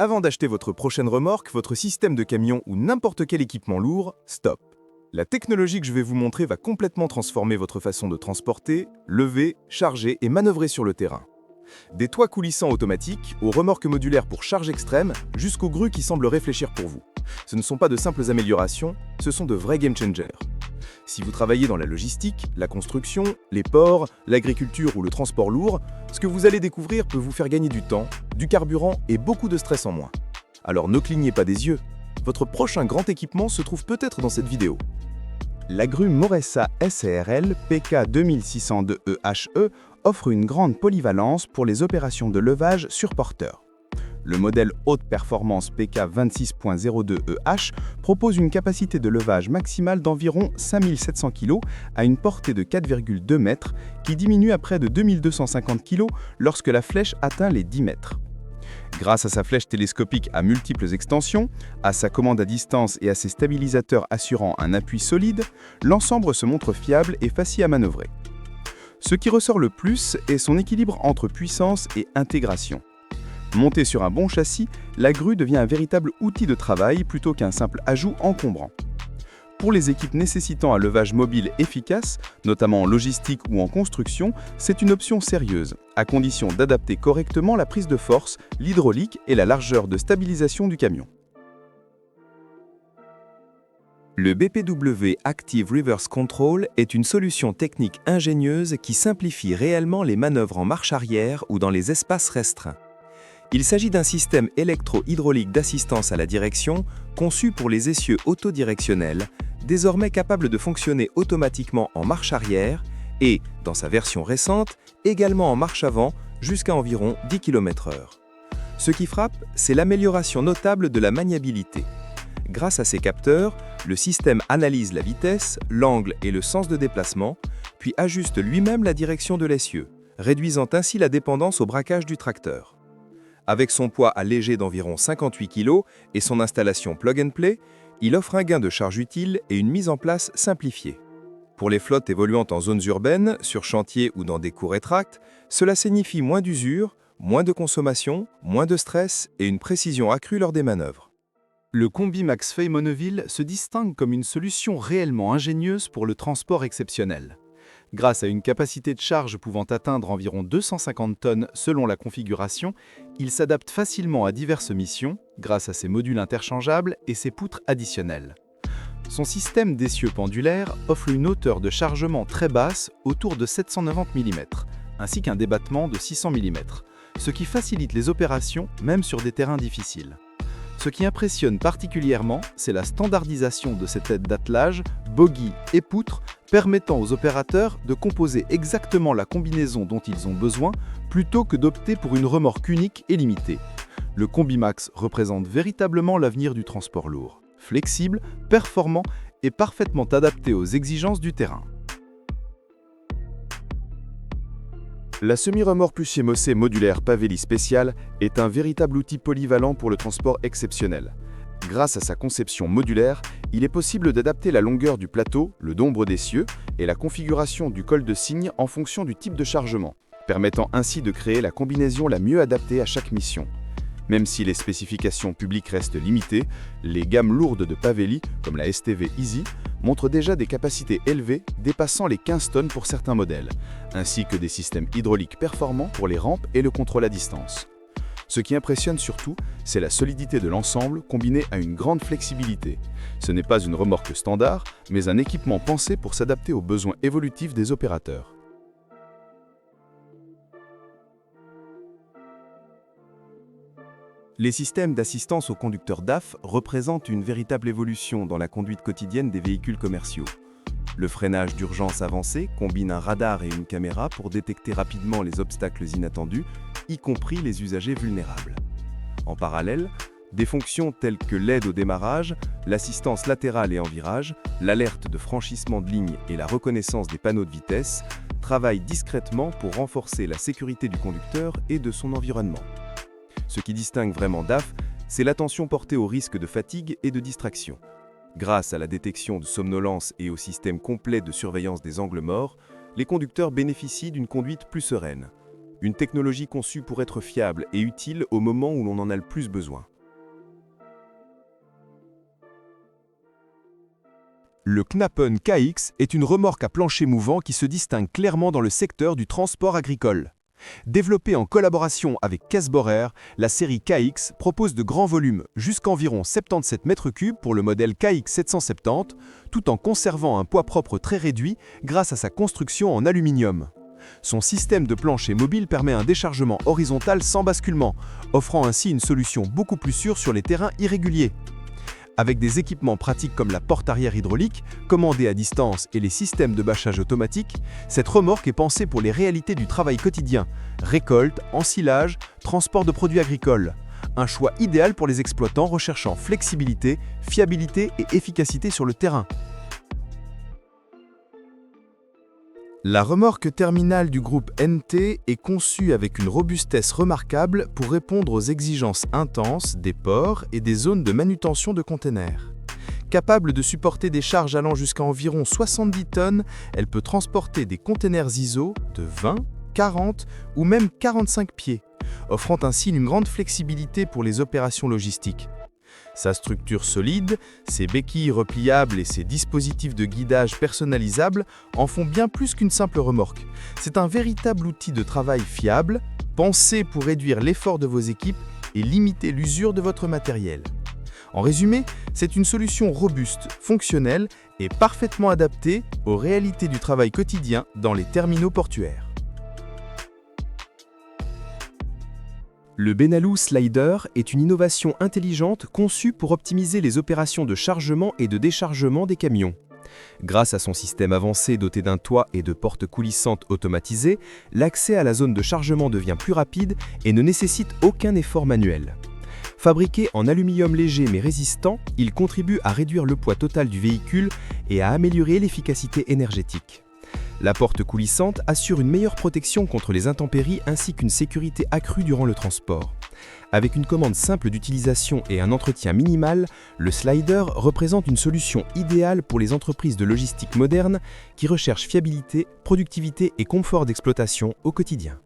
Avant d'acheter votre prochaine remorque, votre système de camion ou n'importe quel équipement lourd, stop. La technologie que je vais vous montrer va complètement transformer votre façon de transporter, lever, charger et manœuvrer sur le terrain. Des toits coulissants automatiques, aux remorques modulaires pour charge extrême, jusqu'aux grues qui semblent réfléchir pour vous. Ce ne sont pas de simples améliorations, ce sont de vrais game changers. Si vous travaillez dans la logistique, la construction, les ports, l'agriculture ou le transport lourd, ce que vous allez découvrir peut vous faire gagner du temps, du carburant et beaucoup de stress en moins. Alors ne clignez pas des yeux, votre prochain grand équipement se trouve peut-être dans cette vidéo. La grue Moressa SRL PK 2602EHE offre une grande polyvalence pour les opérations de levage sur porteur. Le modèle haute performance PK 26.02EH propose une capacité de levage maximale d'environ 5700 kg à une portée de 4,2 mètres qui diminue à près de 2250 kg lorsque la flèche atteint les 10 mètres. Grâce à sa flèche télescopique à multiples extensions, à sa commande à distance et à ses stabilisateurs assurant un appui solide, l'ensemble se montre fiable et facile à manœuvrer. Ce qui ressort le plus est son équilibre entre puissance et intégration. Montée sur un bon châssis, la grue devient un véritable outil de travail plutôt qu'un simple ajout encombrant. Pour les équipes nécessitant un levage mobile efficace, notamment en logistique ou en construction, c'est une option sérieuse, à condition d'adapter correctement la prise de force, l'hydraulique et la largeur de stabilisation du camion. Le BPW Active Reverse Control est une solution technique ingénieuse qui simplifie réellement les manœuvres en marche arrière ou dans les espaces restreints. Il s'agit d'un système électro-hydraulique d'assistance à la direction conçu pour les essieux autodirectionnels, désormais capable de fonctionner automatiquement en marche arrière et, dans sa version récente, également en marche avant jusqu'à environ 10 km/h. Ce qui frappe, c'est l'amélioration notable de la maniabilité. Grâce à ces capteurs, le système analyse la vitesse, l'angle et le sens de déplacement, puis ajuste lui-même la direction de l'essieu, réduisant ainsi la dépendance au braquage du tracteur. Avec son poids allégé d'environ 58 kg et son installation plug-and-play, il offre un gain de charge utile et une mise en place simplifiée. Pour les flottes évoluant en zones urbaines, sur chantier ou dans des courts rétracts, cela signifie moins d'usure, moins de consommation, moins de stress et une précision accrue lors des manœuvres. Le Combi Maxfei Monneville se distingue comme une solution réellement ingénieuse pour le transport exceptionnel. Grâce à une capacité de charge pouvant atteindre environ 250 tonnes selon la configuration, il s'adapte facilement à diverses missions grâce à ses modules interchangeables et ses poutres additionnelles. Son système d'essieux pendulaire offre une hauteur de chargement très basse autour de 790 mm, ainsi qu'un débattement de 600 mm, ce qui facilite les opérations même sur des terrains difficiles. Ce qui impressionne particulièrement, c'est la standardisation de cette aide d'attelage, bogie et poutres, permettant aux opérateurs de composer exactement la combinaison dont ils ont besoin, plutôt que d'opter pour une remorque unique et limitée. Le Combimax représente véritablement l'avenir du transport lourd, flexible, performant et parfaitement adapté aux exigences du terrain. La semi-remorque Puchémossé modulaire Pavelli Spécial est un véritable outil polyvalent pour le transport exceptionnel. Grâce à sa conception modulaire, il est possible d'adapter la longueur du plateau, le nombre d'essieux et la configuration du col de cygne en fonction du type de chargement, permettant ainsi de créer la combinaison la mieux adaptée à chaque mission. Même si les spécifications publiques restent limitées, les gammes lourdes de Pavelli, comme la STV Easy, montrent déjà des capacités élevées dépassant les 15 tonnes pour certains modèles, ainsi que des systèmes hydrauliques performants pour les rampes et le contrôle à distance. Ce qui impressionne surtout, c'est la solidité de l'ensemble combinée à une grande flexibilité. Ce n'est pas une remorque standard, mais un équipement pensé pour s'adapter aux besoins évolutifs des opérateurs. Les systèmes d'assistance aux conducteurs DAF représentent une véritable évolution dans la conduite quotidienne des véhicules commerciaux. Le freinage d'urgence avancé combine un radar et une caméra pour détecter rapidement les obstacles inattendus, y compris les usagers vulnérables. En parallèle, des fonctions telles que l'aide au démarrage, l'assistance latérale et en virage, l'alerte de franchissement de ligne et la reconnaissance des panneaux de vitesse travaillent discrètement pour renforcer la sécurité du conducteur et de son environnement. Ce qui distingue vraiment DAF, c'est l'attention portée au risque de fatigue et de distraction. Grâce à la détection de somnolence et au système complet de surveillance des angles morts, les conducteurs bénéficient d'une conduite plus sereine. une technologie conçue pour être fiable et utile au moment où l'on en a le plus besoin. Le Knappen KX est une remorque à plancher mouvant qui se distingue clairement dans le secteur du transport agricole. Développée en collaboration avec Kees Borer, la série KX propose de grands volumes, jusqu'à environ 77 m3 pour le modèle KX 770, tout en conservant un poids propre très réduit grâce à sa construction en aluminium. Son système de plancher mobile permet un déchargement horizontal sans basculement, offrant ainsi une solution beaucoup plus sûre sur les terrains irréguliers. Avec des équipements pratiques comme la porte arrière hydraulique, commandée à distance et les systèmes de bâchage automatique, cette remorque est pensée pour les réalités du travail quotidien, récolte, ensilage, transport de produits agricoles. Un choix idéal pour les exploitants recherchant flexibilité, fiabilité et efficacité sur le terrain. La remorque terminale du groupe NT est conçue avec une robustesse remarquable pour répondre aux exigences intenses des ports et des zones de manutention de containers. Capable de supporter des charges allant jusqu'à environ 70 tonnes, elle peut transporter des containers ISO de 20, 40 ou même 45 pieds, offrant ainsi une grande flexibilité pour les opérations logistiques. Sa structure solide, ses béquilles repliables et ses dispositifs de guidage personnalisables en font bien plus qu'une simple remorque. C'est un véritable outil de travail fiable, pensé pour réduire l'effort de vos équipes et limiter l'usure de votre matériel. En résumé, c'est une solution robuste, fonctionnelle et parfaitement adaptée aux réalités du travail quotidien dans les terminaux portuaires. Le Benalou Slider est une innovation intelligente conçue pour optimiser les opérations de chargement et de déchargement des camions. Grâce à son système avancé doté d'un toit et de portes coulissantes automatisées, l'accès à la zone de chargement devient plus rapide et ne nécessite aucun effort manuel. Fabriqué en aluminium léger mais résistant, il contribue à réduire le poids total du véhicule et à améliorer l'efficacité énergétique. La porte coulissante assure une meilleure protection contre les intempéries ainsi qu'une sécurité accrue durant le transport. Avec une commande simple d'utilisation et un entretien minimal, le slider représente une solution idéale pour les entreprises de logistique modernes qui recherchent fiabilité, productivité et confort d'exploitation au quotidien.